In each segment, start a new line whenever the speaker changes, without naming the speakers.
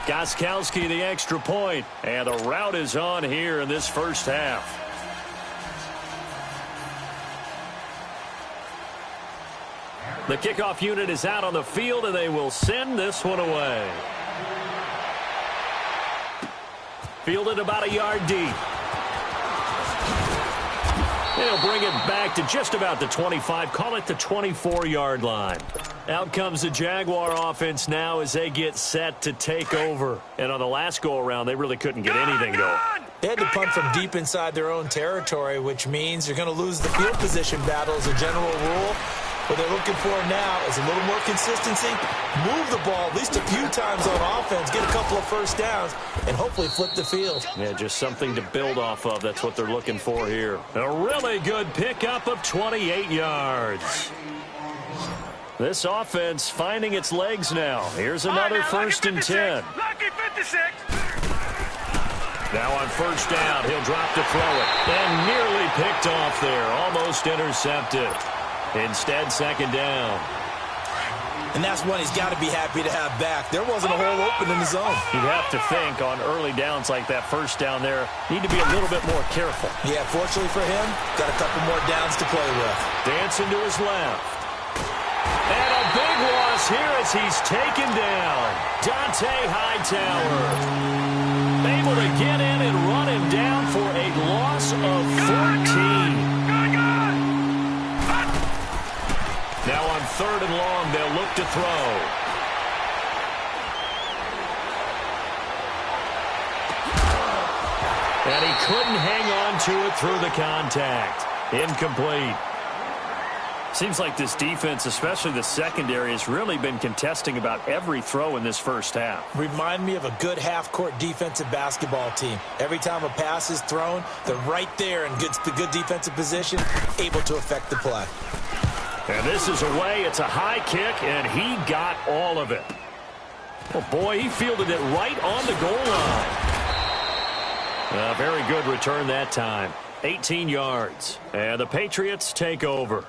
Gostkowski the extra point, and the rout is on here in this first half. The kickoff unit is out on the field, and they will send this one away. Fielded about a yard deep. They'll bring it back to just about the 25, call it the 24-yard line. Out comes the Jaguar offense now as they get set to take over. And on the last go-around, they really couldn't get anything going.
They had to punt from deep inside their own territory, which means you're going to lose the field position battle as a general rule. What they're looking for now is a little more consistency, move the ball at least a few times on offense, get a couple of first downs, and hopefully flip the field.
Yeah, just something to build off of. That's what they're looking for here. A really good pickup of 28 yards. This offense finding its legs now. Here's another first and 10.
Lucky 56.
Now on first down, he'll drop to throw it. And nearly picked off there, almost intercepted. Instead, second down.
And that's one he's got to be happy to have back. There wasn't a hole open in the zone.
You'd have to think on early downs like that first down there, need to be a little bit more careful.
Yeah, fortunately for him, got a couple more downs to play with.
Dancing to his left. And a big loss here as he's taken down. Dante Hightower. Able to get in and run him down for a loss of 14. Now on third and long, they'll look to throw. And he couldn't hang on to it through the contact. Incomplete. Seems like this defense, especially the secondary, has really been contesting about every throw in this first half.
Remind me of a good half-court defensive basketball team. Every time a pass is thrown, they're right there in good defensive position, able to affect the play.
And this is away. It's a high kick, and he got all of it. Oh, boy, he fielded it right on the goal line. A very good return that time. 18 yards. And the Patriots take over.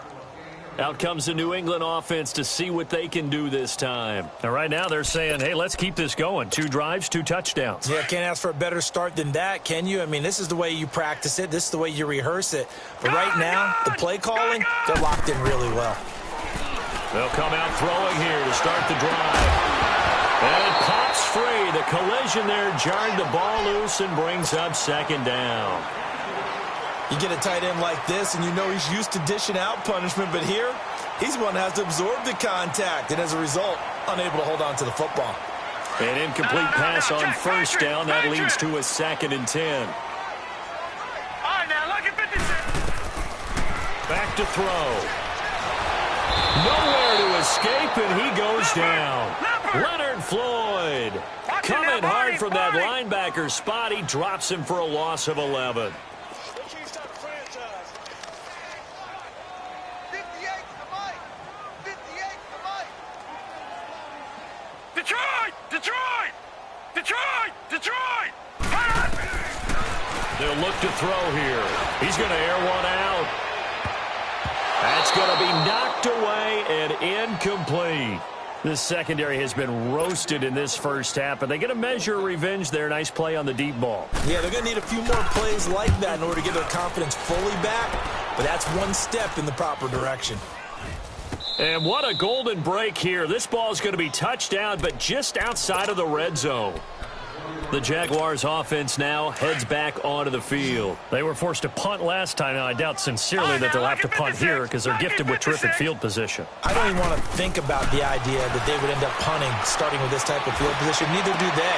Out comes the New England offense to see what they can do this time. And right now they're saying, hey, let's keep this going. 2 drives, 2 touchdowns.
Yeah, can't ask for a better start than that, can you? I mean, this is the way you practice it. This is the way you rehearse it. But right now, the play calling, they're locked in really well.
They'll come out throwing here to start the drive. And it pops free. The collision there jarred the ball loose and brings up second down.
You get a tight end like this, and you know he's used to dishing out punishment, but here, he's one that has to absorb the contact, and as a result, unable to hold on to the football.
An incomplete pass on first down. That leads to a second and 10.
All right, now, look at 56.
Back to throw. Nowhere to escape, and he goes down. Leonard Floyd coming hard from that linebacker spot. He drops him for a loss of 11.
Detroit!
They'll look to throw here. He's going to air one out. That's going to be knocked away and incomplete. This secondary has been roasted in this first half, but they're going to measure revenge there. Nice play on the deep ball.
Yeah, they're going to need a few more plays like that in order to get their confidence fully back, but that's one step in the proper direction.
And what a golden break here. This ball is going to be touchdown, but just outside of the red zone. The Jaguars offense now heads back onto the field. They were forced to punt last time. Now, I doubt sincerely that they'll have to punt here because they're gifted with terrific field position.
I don't even want to think about the idea that they would end up punting starting with this type of field position. Neither do they.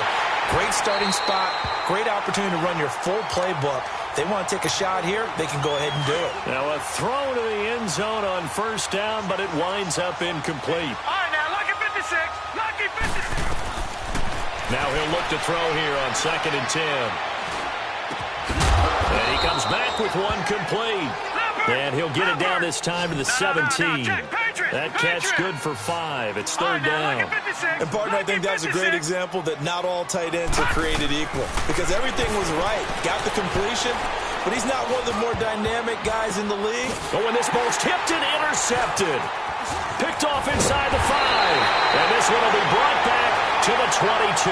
Great starting spot, great opportunity to run your full playbook. They want to take a shot here, they can go ahead and do it.
Now a throw to the end zone on first down, but it winds up incomplete.
All right, now, lucky 56. Lucky 56.
Now he'll look to throw here on second and 10. And he comes back with one complete. And he'll get it down this time to the 17. That catch good for 5. It's third down.
And, partner, I think that's a great example that not all tight ends are created equal. Because everything was right. Got the completion, but he's not one of the more dynamic guys in the league.
Oh, and this ball's tipped and intercepted. Picked off inside the 5. And this one will be brought back to the 22.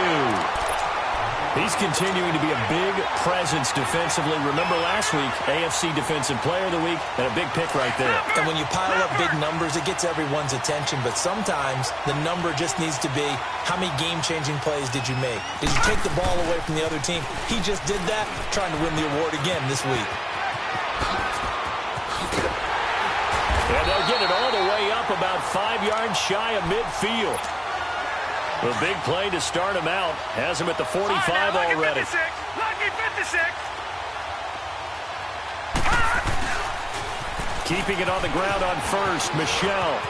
He's continuing to be a big presence defensively. Remember last week, AFC Defensive Player of the Week, and a big pick right there.
And when you pile up big numbers, it gets everyone's attention. But sometimes the number just needs to be, how many game-changing plays did you make? Did you take the ball away from the other team? He just did that, trying to win the award again this week.
And they'll get it all the way up about 5 yards shy of midfield. The big play to start him out has him at the 45 already.
Lucky 56.
Keeping it on the ground on first, Michelle.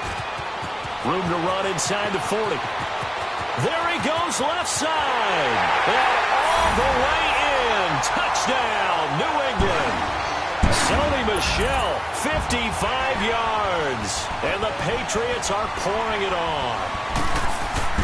Room to run inside the 40. There he goes, left side. And all the way in. Touchdown, New England. Sony Michel, 55 yards. And the Patriots are pouring it on.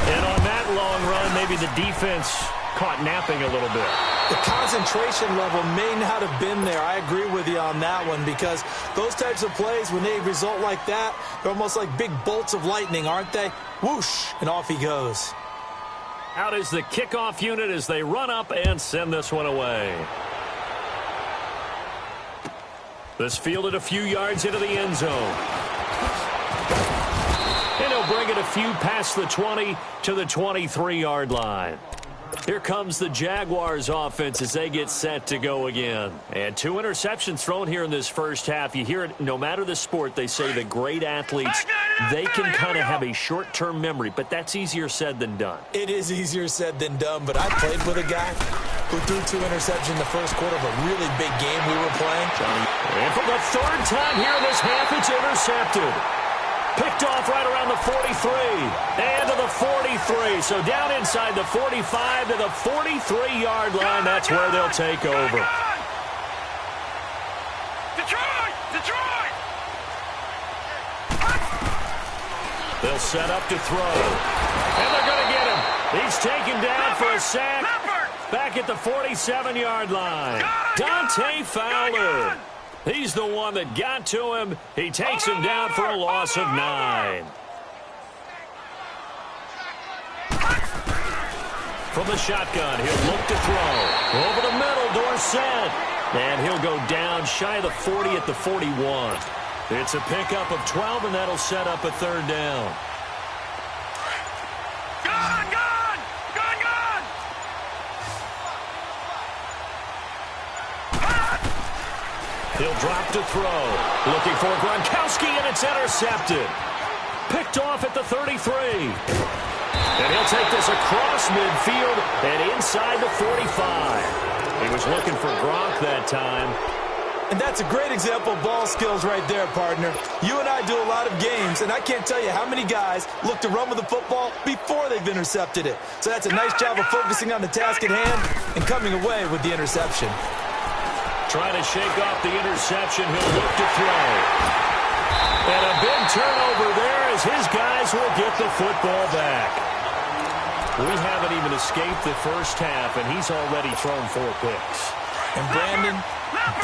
And on that long run, maybe the defense caught napping a little bit.
The concentration level may not have been there. I agree with you on that one, because those types of plays, when they result like that, they're almost like big bolts of lightning, aren't they? Whoosh, and off he goes.
Out is the kickoff unit as they run up and send this one away. This fielded a few yards into the end zone. And he'll bring it a few past the 20 to the 23-yard line. Here comes the Jaguars offense as they get set to go again. And 2 interceptions thrown here in this first half. You hear it, no matter the sport, they say the great athletes, they can kind of have a short-term memory, but that's easier said than done.
It is easier said than done, but I played with a guy who threw 2 interceptions in the first quarter of a really big game we were playing.
And for the 3rd time here in this half, it's intercepted. Picked off right around the 43 and to the 43. So down inside the 45 to the 43-yard line. That's where they'll take over.
Detroit! Detroit!
They'll set up to throw. And they're going to get him. He's taken down for a sack. Back at the 47-yard line. Dante Fowler. He's the one that got to him. He takes him down for a loss of 9. From the shotgun, he'll look to throw. Over the middle, Dorsett. And he'll go down shy of the 40 at the 41. It's a pickup of 12, and that'll set up a 3rd down.
Gun! Gun! Gun! Gun!
He'll drop to throw. Looking for Gronkowski, and it's intercepted. Picked off at the 33. And he'll take this across midfield and inside the 45. He was looking for Gronk that time.
And that's a great example of ball skills right there, partner. You and I do a lot of games, and I can't tell you how many guys look to run with the football before they've intercepted it. So that's a nice job of focusing on the task at hand and coming away with the interception.
Trying to shake off the interception. He'll look to throw. And a big turnover there as his guys will get the football back. We haven't even escaped the first half, and he's already thrown 4 picks.
And Brandon,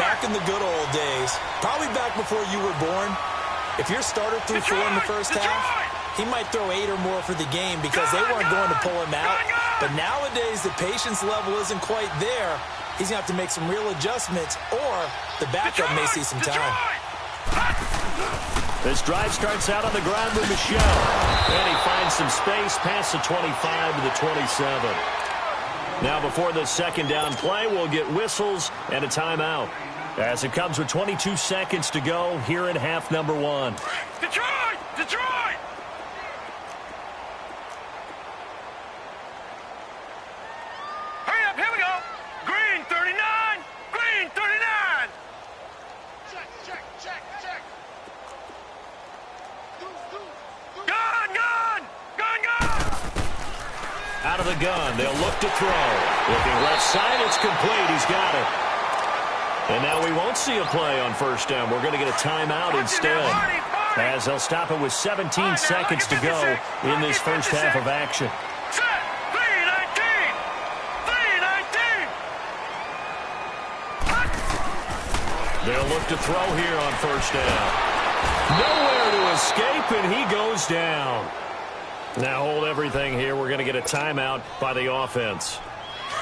back in the good old days, probably back before you were born, if your starter threw 4 in the first half, he might throw 8 or more for the game because they weren't going to pull him out. But nowadays, the patience level isn't quite there. He's going to have to make some real adjustments, or the backup may see some time.
This drive starts out on the ground with Michel. And he finds some space past the 25 to the 27. Now before the 2nd down play, we'll get whistles and a timeout. As it comes with 22 seconds to go here in half number 1.
Detroit! Detroit! Hurry up, here we go! Green 39! Green 39! Check! Gun! Gun! Gun! Gun!
Out of the gun, they'll look to throw. Looking left side, it's complete. He's got it. And now we won't see a play on 1st down. We're going to get a timeout instead, as they'll stop it with 17 seconds to go in this first half of action.
Set! 319! 319!
They'll look to throw here on 1st down. Nowhere to escape, and he goes down. Now hold everything here. We're going to get a timeout by the offense,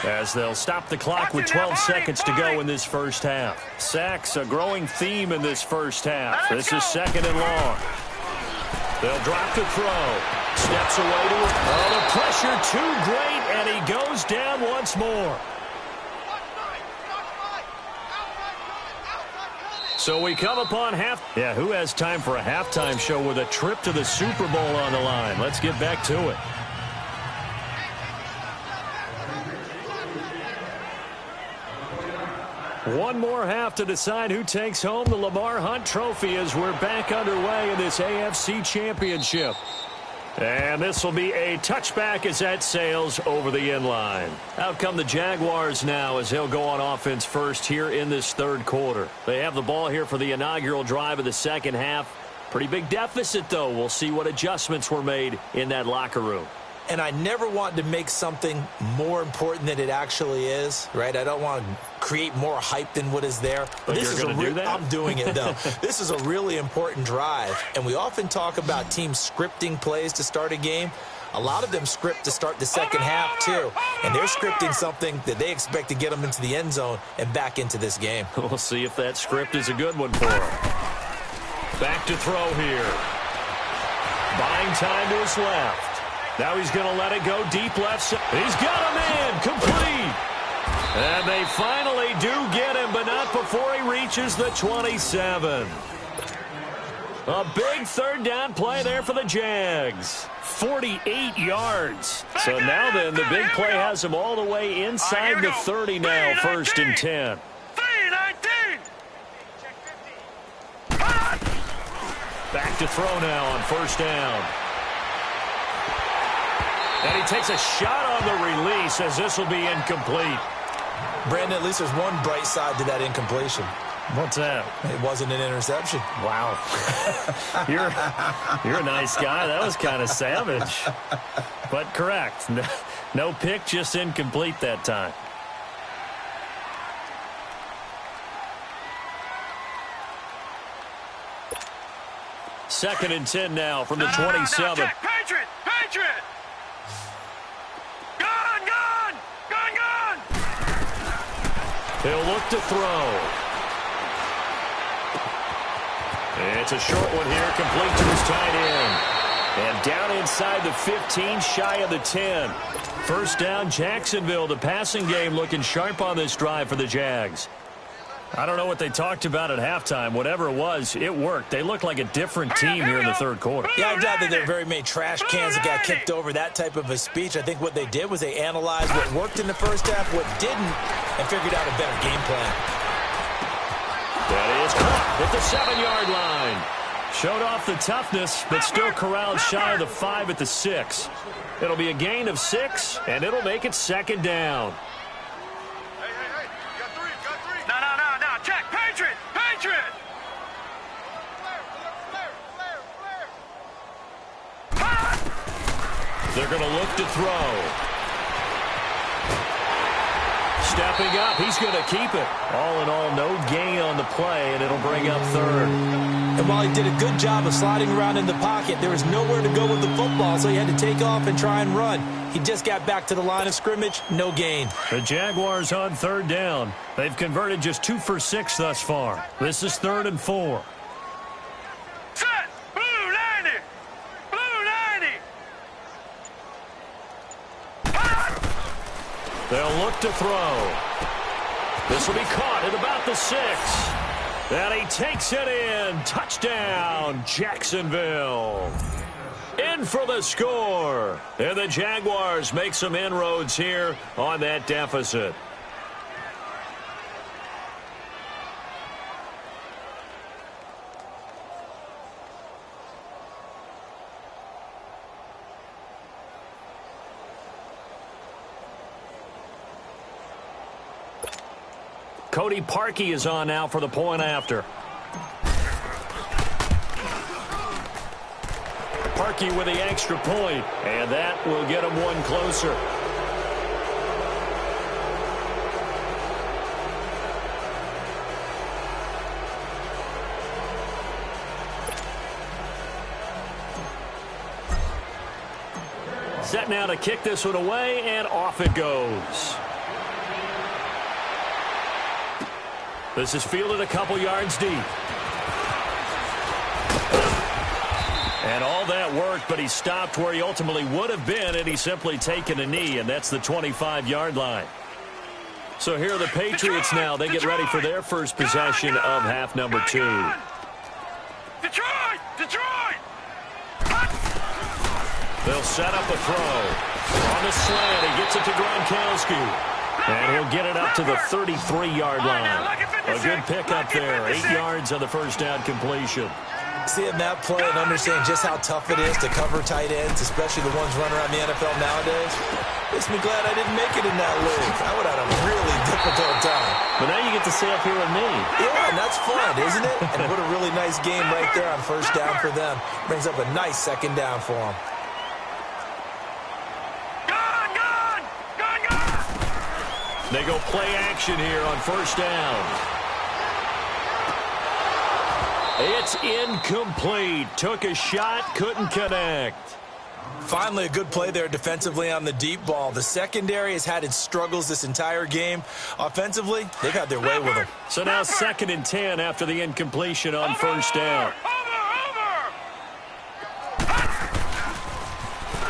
as they'll stop the clock with 12 seconds to go in this first half. Sacks, a growing theme in this first half. This is 2nd and long. They'll drop to throw. Steps away to it. Oh, the pressure too great, and he goes down once more. So we come upon half. Yeah, who has time for a halftime show with a trip to the Super Bowl on the line? Let's get back to it. One more half to decide who takes home the Lamar Hunt Trophy as we're back underway in this AFC Championship. And this will be a touchback as that sails over the end line. Out come the Jaguars now as they'll go on offense first here in this third quarter. They have the ball here for the inaugural drive of the second half. Pretty big deficit, though. We'll see what adjustments were made in that locker room.
And I never want to make something more important than it actually is, right? I don't want to create more hype than what is there.
But this is do that?
I'm doing it, though. This is a really important drive, and we often talk about teams scripting plays to start a game. A lot of them script to start the second half, too. And they're scripting something that they expect to get them into the end zone and back into this game.
We'll see if that script is a good one for them. Back to throw here. Buying time to his left. Now he's going to let it go deep left side. He's got a man complete. And they finally do get him, but not before he reaches the 27. A big third down play there for the Jags. 48 yards. So now then, the big play has him all the way inside the 30 now, 1st and 10.
3-19.
Back to throw now on 1st down. And he takes a shot on the release as this will be incomplete.
Brandon, at least there's one bright side to that incompletion.
What's that?
It wasn't an interception.
Wow. You're a nice guy. That was kind of savage. But correct. No pick, just incomplete that time. Second and 10 now from the 27.
Check. Patriot. Gun.
He'll look to throw. It's a short one here, complete to his tight end. And down inside the 15, shy of the 10. First down, Jacksonville. The passing game looking sharp on this drive for the Jags. I don't know what they talked about at halftime. Whatever it was, it worked. They look like a different team here in the third quarter.
Yeah, I doubt that there are very many trash cans that got kicked over that type of a speech. I think what they did was they analyzed what worked in the first half, what didn't, and figured out a better game plan.
That is caught at the 7-yard line. Showed off the toughness, but still corralled shy of the 5 at the 6. It'll be a gain of 6, and it'll make it 2nd down.
No. Check. Patriot.
They're going to look to throw. Stepping up, he's going to keep it. All in all, no gain on the play, and it'll bring up 3rd.
And while he did a good job of sliding around in the pocket, there was nowhere to go with the football, so he had to take off and try and run. He just got back to the line of scrimmage, no gain.
The Jaguars on 3rd down. They've converted just 2 for 6 thus far. This is 3rd and 4.
Set. Blue 90.
They'll look to throw. This will be caught at about the 6. And he takes it in. Touchdown, Jacksonville. In for the score. And the Jaguars make some inroads here on that deficit. Cody Parkey is on now for the point after. Parkey with the extra point, and that will get him one closer. Set now to kick this one away, and off it goes. This is fielded a couple yards deep. And all that worked, but he stopped where he ultimately would have been, and he's simply taken a knee, and that's the 25-yard line. So here are the Patriots now. They get ready for their first possession of half number 2.
Detroit! Detroit!
They'll set up a throw. On the slant, he gets it to Gronkowski. And he'll get it up to the 33-yard line. A good pickup there. 8 yards on the first down completion.
Seeing that play and understand just how tough it is to cover tight ends, especially the ones running around the NFL nowadays, makes me glad I didn't make it in that league. I would have had a really difficult time.
But now you get to stay up here with me.
Yeah, and that's fun, isn't it? And what a really nice game right there on first down for them. Brings up a nice second down for them.
They go play action here on first down. It's incomplete. Took a shot, couldn't connect.
Finally, a good play there defensively on the deep ball. The secondary has had its struggles this entire game. Offensively, they've had their way with them.
So now 2nd and 10 after the incompletion on first down.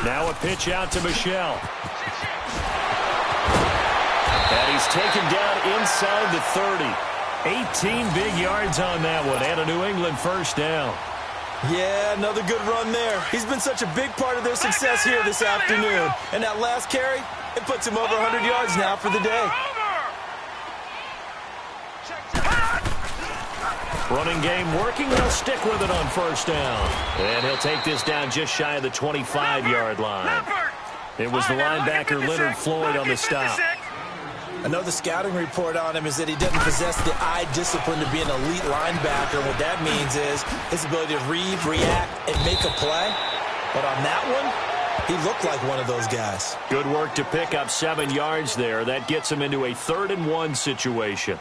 Now a pitch out to Michel. And he's taken down inside the 30. 18 big yards on that one, and a New England first down.
Yeah, another good run there. He's been such a big part of their success here this afternoon. And that last carry, it puts him over 100 yards now for the day.
Running game working. They'll stick with it on first down. And he'll take this down just shy of the 25-yard line. It was the linebacker Leonard Floyd on the stop.
I know the scouting report on him is that he doesn't possess the eye discipline to be an elite linebacker. What that means is his ability to read, react, and make a play. But on that one, he looked like one of those guys.
Good work to pick up 7 yards there. That gets him into a 3rd and 1 situation.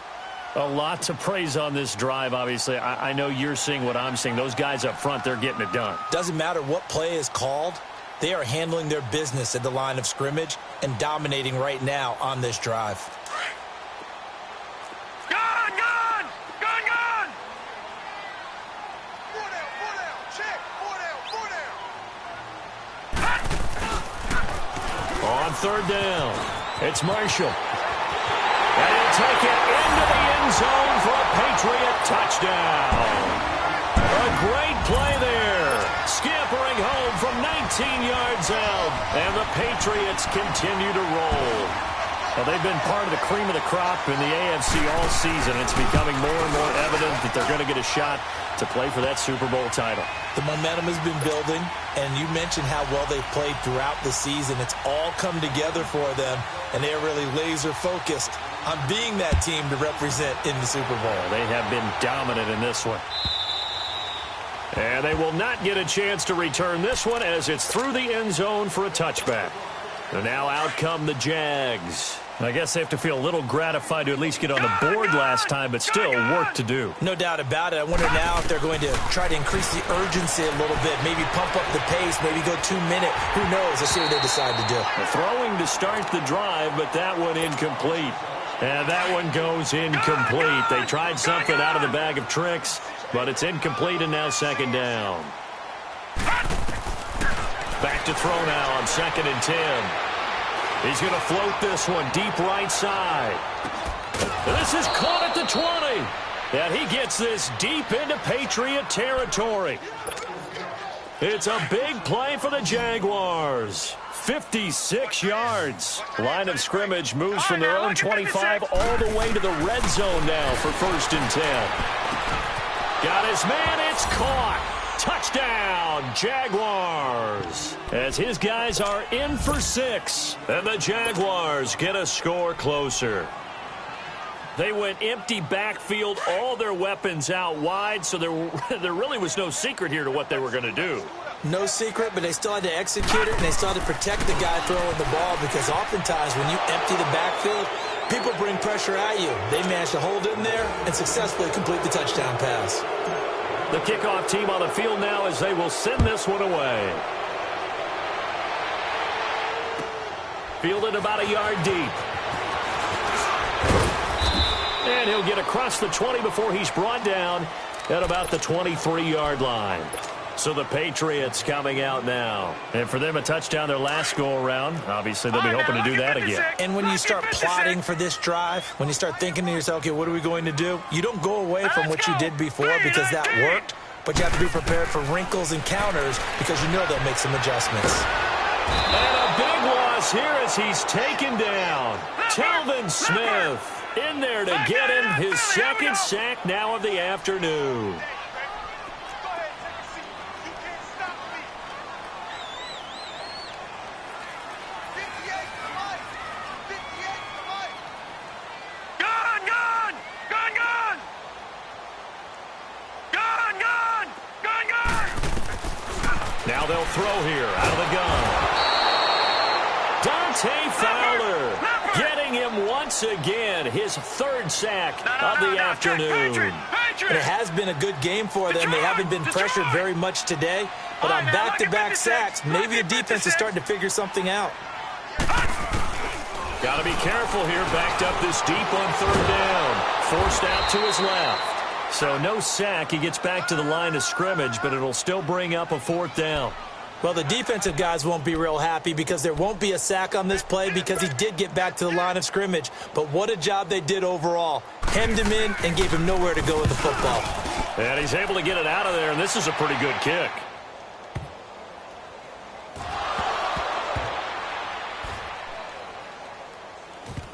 A lot to praise on this drive, obviously. I know you're seeing what I'm seeing. Those guys up front, they're getting it done.
Doesn't matter what play is called. They are handling their business at the line of scrimmage and dominating right now on this drive.
Gun! Gun! Gun! Gun! 4 down, 4 down. Check. 4 down, 4 down.
On 3rd down, it's Marshall. And he'll take it into the end zone for a Patriot touchdown. A great play there. Scampering home from 19 yards out. And the Patriots continue to roll. Well, they've been part of the cream of the crop in the AFC all season. It's becoming more and more evident that they're going to get a shot to play for that Super Bowl title.
The momentum has been building, and you mentioned how well they've played throughout the season. It's all come together for them, and they're really laser-focused on being that team to represent in the Super Bowl.
They have been dominant in this one. And they will not get a chance to return this one as it's through the end zone for a touchback. And now out come the Jags. I guess they have to feel a little gratified to at least get on the board last time, but still work to do.
No doubt about it. I wonder now if they're going to try to increase the urgency a little bit, maybe pump up the pace, maybe go 2-minute. Who knows? Let's see what they decide to do.
Throwing to start the drive, but that one incomplete. And that one goes incomplete. They tried something out of the bag of tricks, but it's incomplete, and now 2nd down. Back to throw now on 2nd and 10. He's going to float this one deep right side. This is caught at the 20. And he gets this deep into Patriot territory. It's a big play for the Jaguars. 56 yards. Line of scrimmage moves from their own 25 all the way to the red zone now for 1st and 10. Got his man. It's caught. Touchdown, Jaguars. As his guys are in for 6. And the Jaguars get a score closer. They went empty backfield, all their weapons out wide, so there really was no secret here to what they were going to do.
No secret, but they still had to execute it, and they still had to protect the guy throwing the ball, because oftentimes when you empty the backfield, people bring pressure at you. They managed to hold in there and successfully complete the touchdown pass.
The kickoff team on the field now as they will send this one away. fielded about a yard deep. And he'll get across the 20 before he's brought down at about the 23-yard line. So the Patriots coming out now. And for them, a touchdown their last go-around. Obviously, they'll be hoping to do that again.
And when you start plotting for this drive, when you start thinking to yourself, okay, what are we going to do? You don't go away from what you did before because that worked, but you have to be prepared for wrinkles and counters because you know they'll make some adjustments.
And a big loss here as he's taken down. Telvin Smith in there to get him his second sack now of the afternoon. Now they'll throw here out of the gun. Dante Fowler getting him once again, his third sack of the afternoon.
And it has been a good game for them. They haven't been pressured very much today, but on back-to-back sacks, maybe the defense is starting to figure something out.
Got to be careful here, backed up this deep on third down. Forced out to his left. So no sack. He gets back to the line of scrimmage, but it'll still bring up a fourth down.
Well, the defensive guys won't be real happy because there won't be a sack on this play because he did get back to the line of scrimmage. But what a job they did overall. Hemmed him in and gave him nowhere to go with the football.
And he's able to get it out of there, and this is a pretty good kick.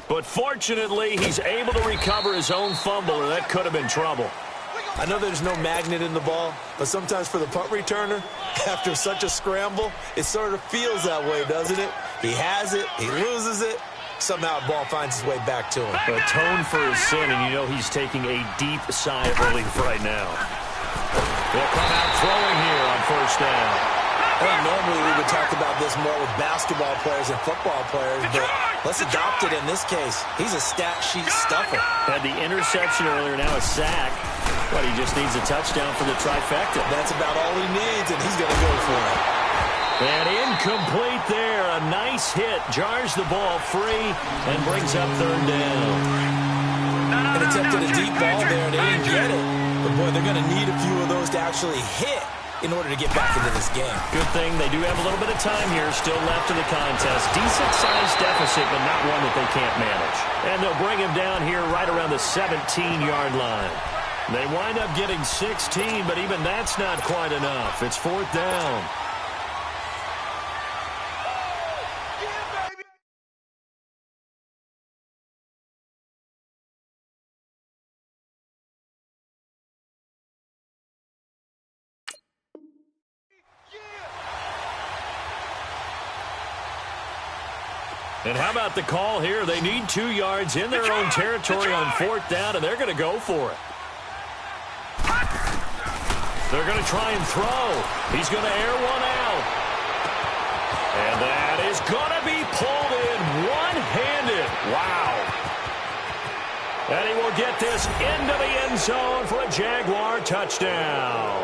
But fortunately, he's able to recover his own fumble, or that could have been trouble.
I know there's no magnet in the ball, but sometimes for the punt returner, after such a scramble, it sort of feels that way, doesn't it? He has it, he loses it, somehow the ball finds its way back to him.
Atone for his sin, and you know he's taking a deep sigh of relief right now. They'll come out throwing here on first down.
I think normally we would talk about this more with basketball players and football players, but let's adopt it in this case. He's a stat sheet stuffer.
Had the interception earlier, now a sack. But he just needs a touchdown for the trifecta.
That's about all he needs, and he's going to go for it.
And incomplete there. A nice hit. Jars the ball free and brings up third down.
And attempted a deep ball there, and they didn't get it. But, boy, they're going to need a few of those to actually hit in order to get back into this game.
Good thing they do have a little bit of time here still left in the contest. Decent-sized deficit, but not one that they can't manage. And they'll bring him down here right around the 17-yard line. They wind up getting 16, but even that's not quite enough. It's fourth down. And how about the call here? They need 2 yards in their own territory on fourth down, and they're going to go for it. They're going to try and throw. He's going to air one out. And that is going to be pulled in one-handed. Wow. And he will get this into the end zone for a Jaguar touchdown.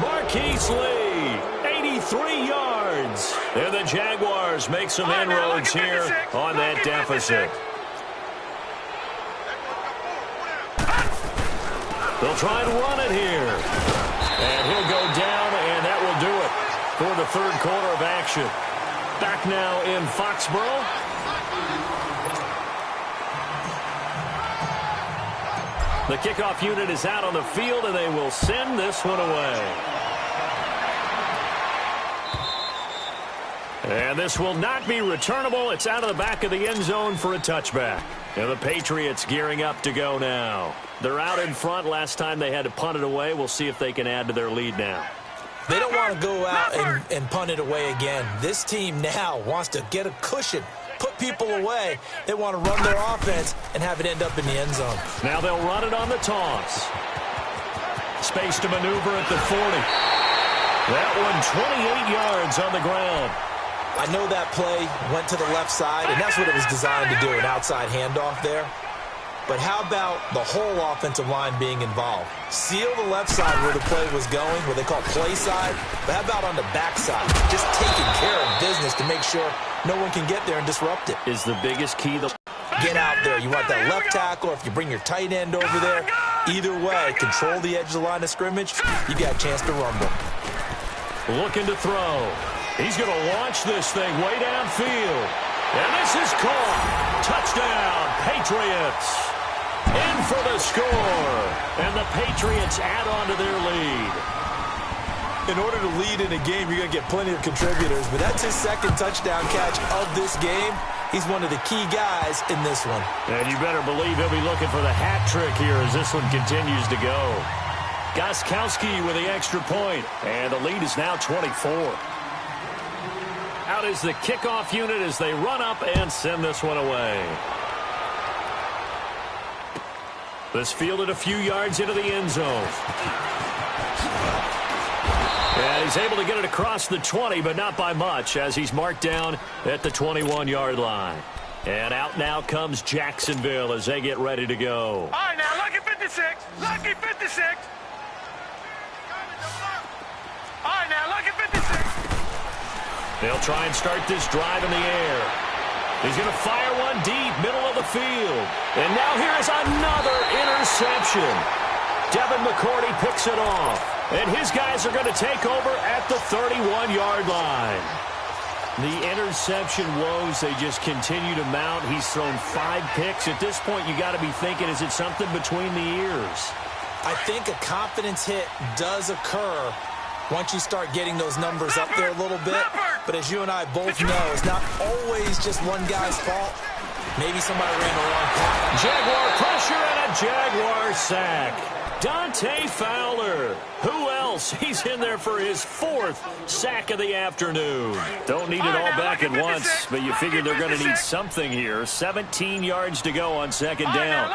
Marquise Lee, 83 yards. And the Jaguars make some inroads here on that deficit. They'll try and run it here. And he'll go down, and that will do it for the third quarter of action. Back now in Foxborough. The kickoff unit is out on the field, and they will send this one away. And this will not be returnable. It's out of the back of the end zone for a touchback. And the Patriots gearing up to go now. They're out in front. Last time they had to punt it away. We'll see if they can add to their lead now.
They don't want to go out and punt it away again. This team now wants to get a cushion, put people away. They want to run their offense and have it end up in the end zone.
Now they'll run it on the toss. Space to maneuver at the 40. That one 28 yards on the ground.
I know that play went to the left side, and that's what it was designed to do, an outside handoff there. but how about the whole offensive line being involved? Seal the left side where the play was going, what they call play side, but how about on the back side? Just taking care of business to make sure no one can get there and disrupt it.
Is the biggest key.
Get out there. You want that left tackle, or if you bring your tight end over there, either way, control the edge of the line of scrimmage, you got a chance to rumble.
Looking to throw. He's going to launch this thing way downfield. And this is caught. Touchdown, Patriots. In for the score. And the Patriots add on to their lead.
In order to lead in a game, you're going to get plenty of contributors, but that's his second touchdown catch of this game. He's one of the key guys in this one.
And you better believe he'll be looking for the hat trick here as this one continues to go. Gostkowski with the extra point, and the lead is now 24. Out is the kickoff unit as they run up and send this one away. This fielded a few yards into the end zone. And he's able to get it across the 20, but not by much, as he's marked down at the 21-yard line. And out now comes Jacksonville as they get ready to go.
All right, now, lucky 56. Lucky 56. All right, now, lucky 56.
They'll try and start this drive in the air. He's going to fire one deep, middle of the field. And now here is another interception. Devin McCourty picks it off. And his guys are going to take over at the 31-yard line. The interception woes, they just continue to mount. He's thrown 5 picks. At this point, you got to be thinking, is it something between the ears?
I think a confidence hit does occur once you start getting those numbers up there a little bit. But as you and I both know, it's not always just one guy's fault. Maybe somebody ran the wrong path.
Jaguar pressure and a Jaguar sack. Dante Fowler. Who else? He's in there for his 4th sack of the afternoon. Don't need it all back at once, but you figure they're going to need something here. 17 yards to go on second down.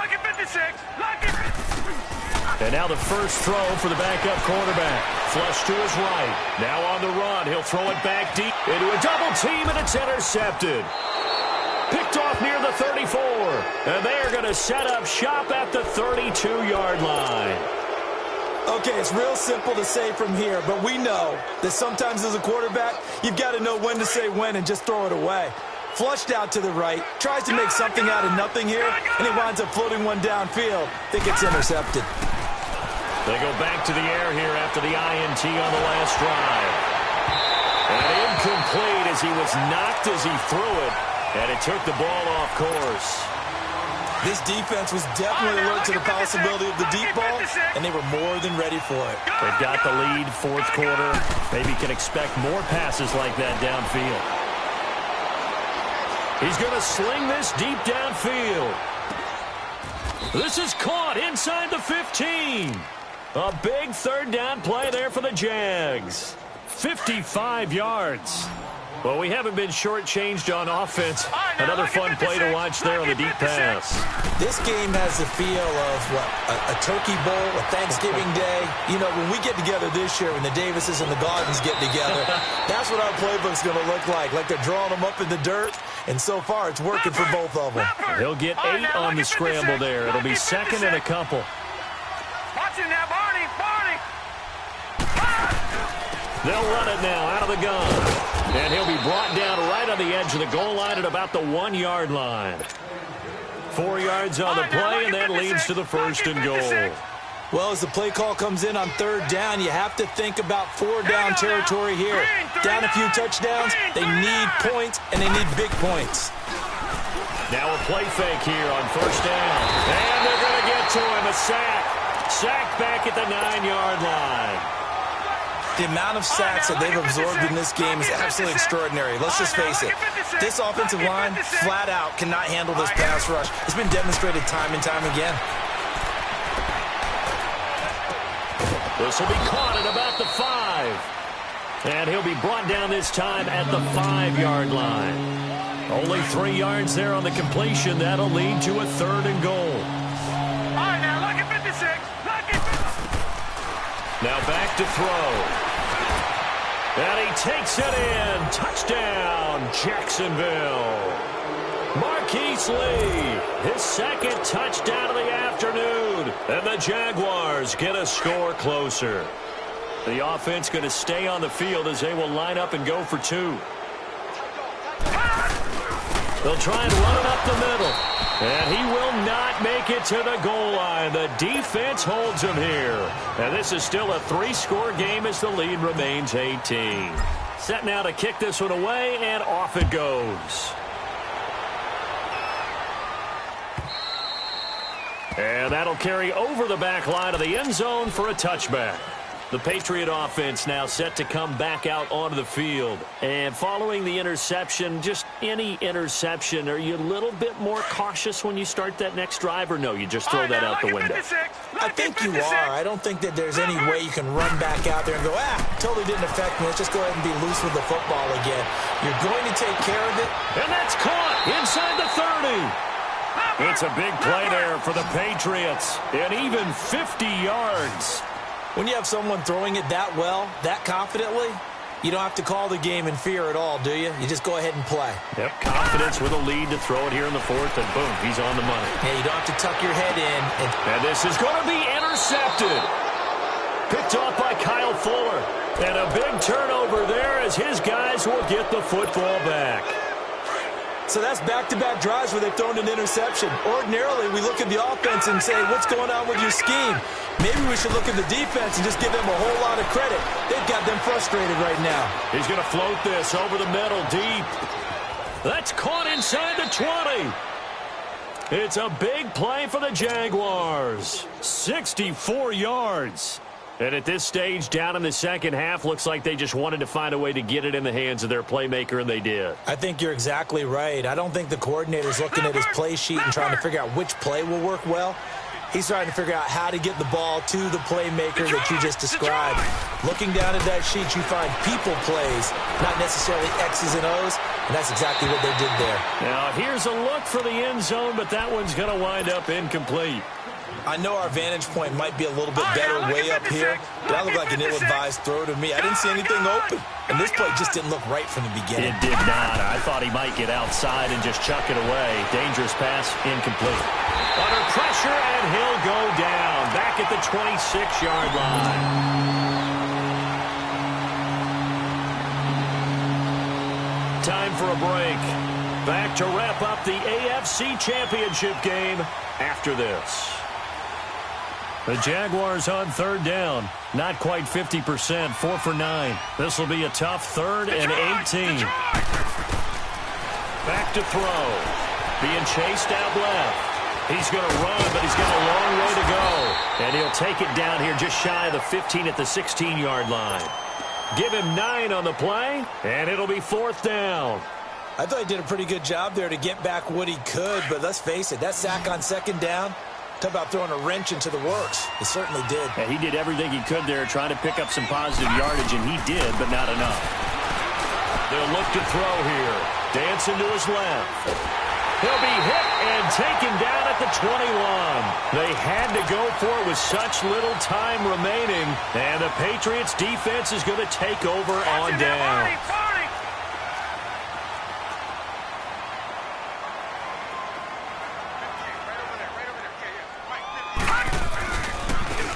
And now the first throw for the backup quarterback. Flush to his right. Now on the run. He'll throw it back deep into a double team, and it's intercepted. Picked off near the 34. And they are going to set up shop at the 32-yard line.
Okay, it's real simple to say from here, but we know that sometimes as a quarterback, you've got to know when to say when and just throw it away. Flushed out to the right, tries to make something out of nothing here, and he winds up floating one downfield. Think it's intercepted.
They go back to the air here after the INT on the last drive. And incomplete as he was knocked as he threw it, and it took the ball off course.
This defense was definitely alert to the possibility of the deep ball, and they were more than ready for it.
They've got the lead, 4th quarter. Maybe can expect more passes like that downfield. He's going to sling this deep downfield. This is caught inside the 15. A big 3rd down play there for the Jags. 55 yards. Well, we haven't been shortchanged on offense. Another fun play to watch there on the deep pass.
This game has the feel of, what, a turkey bowl, a Thanksgiving day. You know, when we get together this year, when the Davises and the Gaudens get together, that's what our playbook's going to look like they're drawing them up in the dirt. And so far, it's working for both of them.
He'll get 8 on the scramble there. It'll be 2nd and a couple.
Watch it now, Barney.
They'll run it now out of the gun. And he'll be brought down right on the edge of the goal line at about the 1-yard line. 4 yards on the play, and that leads to the 1st and goal.
Well, as the play call comes in on 3rd down, you have to think about 4-down territory here. Down a few touchdowns, they need points, and they need big points.
Now a play fake here on 1st down. And they're going to get to him, a sack. Sack back at the 9-yard line.
The amount of sacks that they've absorbed in this game is absolutely extraordinary. Let's just face it. This offensive line, flat out, cannot handle this pass rush. It's been demonstrated time and time again.
This will be caught at about the 5. And he'll be brought down this time at the 5-yard line. Only 3 yards there on the completion. That'll lead to a 3rd and goal.
All right, now, lucky 56. Lucky 56.
Now back to throw. And he takes it in. Touchdown, Jacksonville. Marquise Lee, his second touchdown of the afternoon. And the Jaguars get a score closer. The offense going to stay on the field as they will line up and go for two. They'll try and run it up the middle. And he will not make it to the goal line. The defense holds him here. And this is still a 3-score game as the lead remains 18. Set now to kick this one away, and off it goes. And that'll carry over the back line of the end zone for a touchback. The Patriot offense now set to come back out onto the field. And following the interception, just any interception, are you a little bit more cautious when you start that next drive, or no, you just throw that out the window?
I think you are. I don't think that there's any way you can run back out there and go, totally didn't affect me. Let's just go ahead and be loose with the football again. You're going to take care of it.
And that's caught inside the 30. It's a big play there for the Patriots, and even 50 yards.
When you have someone throwing it that well, that confidently, you don't have to call the game in fear at all, do you? You just go ahead and play.
Yep, confidence with a lead to throw it here in the fourth, and boom, he's on the money.
Yeah, you don't have to tuck your head in.
And this is going to be intercepted. Picked off by Kyle Fuller. And a big turnover there as his guys will get the football back.
So that's back-to-back drives where they've thrown an interception. Ordinarily, we look at the offense and say, what's going on with your scheme? Maybe we should look at the defense and just give them a whole lot of credit. They've got them frustrated right now.
He's going to float this over the middle deep. That's caught inside the 20. It's a big play for the Jaguars. 64 yards. And at this stage, down in the second half, looks like they just wanted to find a way to get it in the hands of their playmaker, and they did.
I think you're exactly right. I don't think the coordinator's looking at his play sheet and trying to figure out which play will work well. He's trying to figure out how to get the ball to the playmaker that you just described. Looking down at that sheet, you find people plays, not necessarily X's and O's, and that's exactly what they did there.
Now, here's a look for the end zone, but that one's going to wind up incomplete.
I know our vantage point might be a little bit better way up here, but that looked like an ill-advised throw to me. I didn't see anything open, and this play just didn't look right from the beginning.
It did not. I thought he might get outside and just chuck it away. Dangerous pass, incomplete. Under pressure, and he'll go down back at the 26-yard line. Time for a break. Back to wrap up the AFC Championship game after this. The Jaguars on third down. Not quite 50%, 4 for 9. This will be a tough 3rd and 18. Back to throw. Being chased out left. He's going to run, but he's got a long way to go. And he'll take it down here just shy of the 15 at the 16-yard line. Give him 9 on the play, and it'll be 4th down.
I thought he did a pretty good job there to get back what he could, but let's face it, that sack on 2nd down, talk about throwing a wrench into the works. It certainly did.
Yeah, he did everything he could there trying to pick up some positive yardage, and he did, but not enough. They'll look to throw here. Dancing to his left. He'll be hit and taken down at the 21. They had to go for it with such little time remaining, and the Patriots defense is going to take over on down.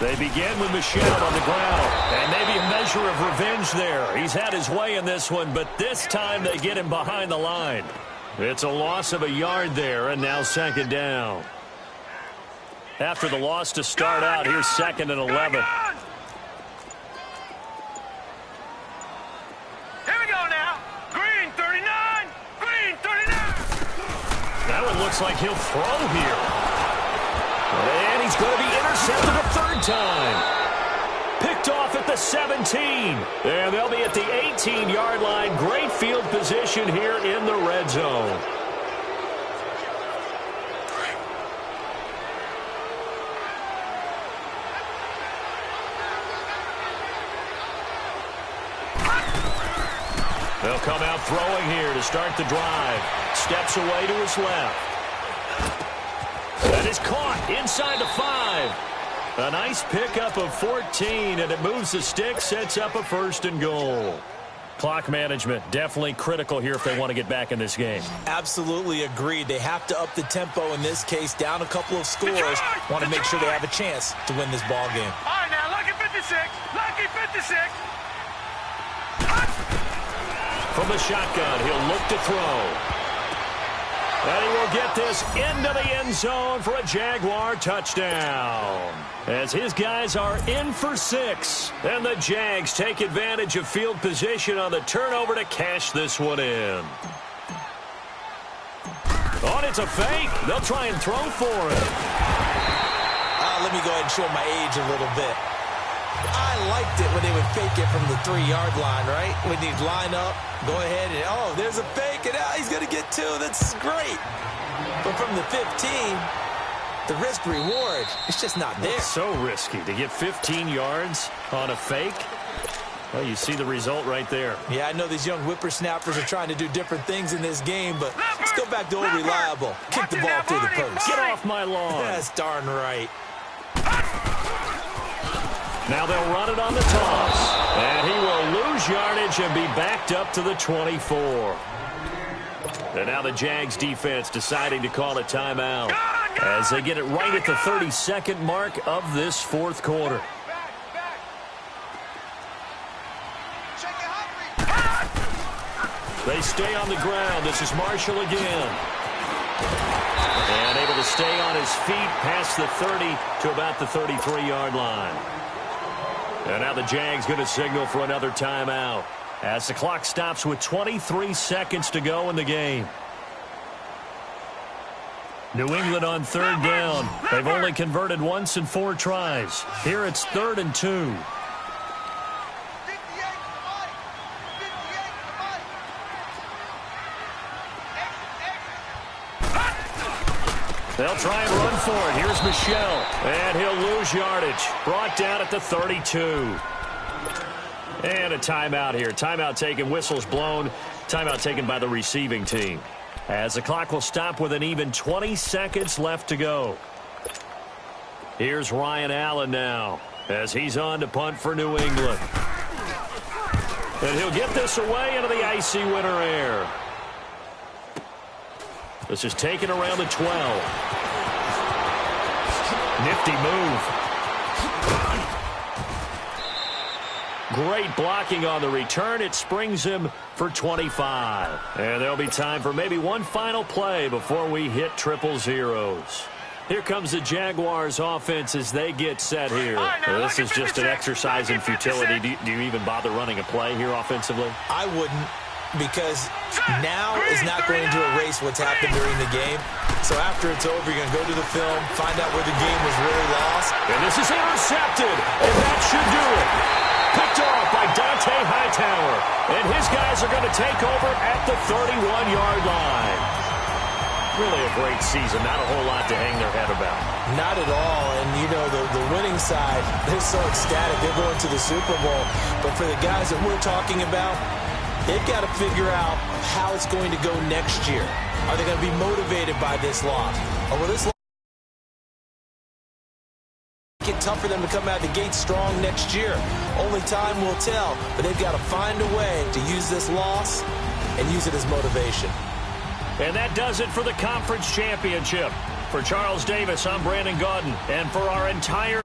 They begin with Michelle on the ground, and maybe a measure of revenge there. He's had his way in this one, but this time they get him behind the line. It's a loss of a yard there, and now 2nd down. After the loss to start out, here's 2nd and 11.
Here we go now. Green 39. Green 39.
That one looks like he'll throw here. And he's going to be intercepted a 3rd time. Picked off at the 17. And they'll be at the 18-yard line. Great field position here in the red zone. They'll come out throwing here to start the drive. Steps away to his left. That is caught inside the 5. A nice pickup of 14, and it moves the stick, sets up a 1st and goal. Clock management, definitely critical here if they want to get back in this game.
Absolutely agreed. They have to up the tempo in this case, down a couple of scores. Want to make sure they have a chance to win this ball game.
All right, now, lucky 56. Lucky 56.
From the shotgun, he'll look to throw. And he will get this into the end zone for a Jaguar touchdown. As his guys are in for 6. And the Jags take advantage of field position on the turnover to cash this one in. Oh, it's a fake. They'll try and throw for it.
Let me go ahead and show my age a little bit. I liked it when they would fake it from the 3-yard line, right? When you'd line up, go ahead and, oh, there's a fake, and now he's going to get 2. That's great. But from the 15, the risk-reward, it's just not there.
It's so risky to get 15 yards on a fake. Well, you see the result right there.
Yeah, I know these young whippersnappers are trying to do different things in this game, but let's go back to old reliable. Kick the ball through the post.
Get off my lawn.
That's darn right.
Now they'll run it on the toss. And he will lose yardage and be backed up to the 24. And now the Jags defense deciding to call a timeout as they get it right at the 32nd mark of this fourth quarter. They stay on the ground. This is Marshall again. And able to stay on his feet past the 30 to about the 33-yard line. And now the Jags going to signal for another timeout as the clock stops with 23 seconds to go in the game. New England on third down. They've only converted once in 4 tries. Here it's 3rd and 2. They'll try and run for it. Here's Michel. And he'll lose yardage. Brought down at the 32. And a timeout here. Timeout taken. Whistles blown. Timeout taken by the receiving team. As the clock will stop with an even 20 seconds left to go. Here's Ryan Allen now as he's on to punt for New England. And he'll get this away into the icy winter air. This is taken around the 12. Nifty move. Great blocking on the return. It springs him for 25. And there'll be time for maybe one final play before we hit 000. Here comes the Jaguars offense as they get set here. This is just an exercise in futility. Do you even bother running a play here offensively?
I wouldn't, because now is not going to erase what's happened during the game. So after it's over, you're going to go to the film, find out where the game was really lost.
And this is intercepted, and that should do it. Picked off by Dante Hightower. And his guys are going to take over at the 31-yard line. Really a great season. Not a whole lot to hang their head about.
Not at all. And, you know, the winning side, they're so ecstatic. They're going to the Super Bowl. But for the guys that we're talking about, they've got to figure out how it's going to go next year. Are they going to be motivated by this loss? Or will this loss make it tough for them to come out of the gate strong next year? Only time will tell. But they've got to find a way to use this loss and use it as motivation.
And that does it for the conference championship. For Charles Davis, I'm Brandon Gaudin. And for our entire